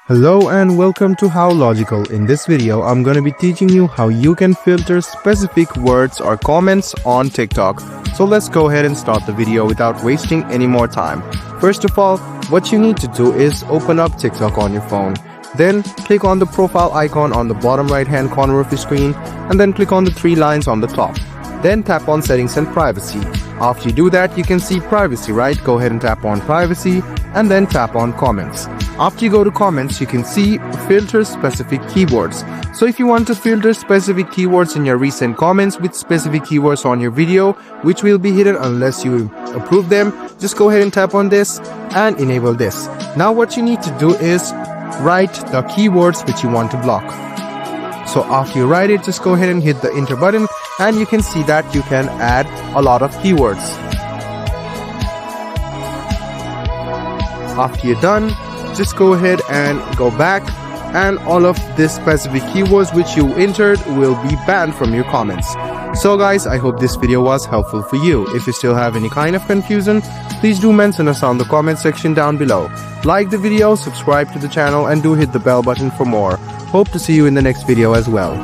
Hello and welcome to How Logical. In this video, I'm going to be teaching you how you can filter specific words or comments on TikTok. So let's go ahead and start the video without wasting any more time. First of all, what you need to do is open up TikTok on your phone. Then click on the profile icon on the bottom right hand corner of your screen and then click on the three lines on the top. Then tap on settings and privacy. After you do that, you can see privacy, right? Go ahead and tap on privacy and then tap on comments. After you go to comments, you can see filter specific keywords. So if you want to filter specific keywords in your recent comments with specific keywords on your video, which will be hidden unless you approve them, just go ahead and tap on this and enable this. Now what you need to do is write the keywords which you want to block. So after you write it, just go ahead and hit the enter button and you can see that you can add a lot of keywords. After you're done, just go ahead and go back and all of these specific keywords which you entered will be banned from your comments. So guys, I hope this video was helpful for you. If you still have any kind of confusion, please do mention us on the comment section down below. Like the video, subscribe to the channel and do hit the bell button for more. Hope to see you in the next video as well.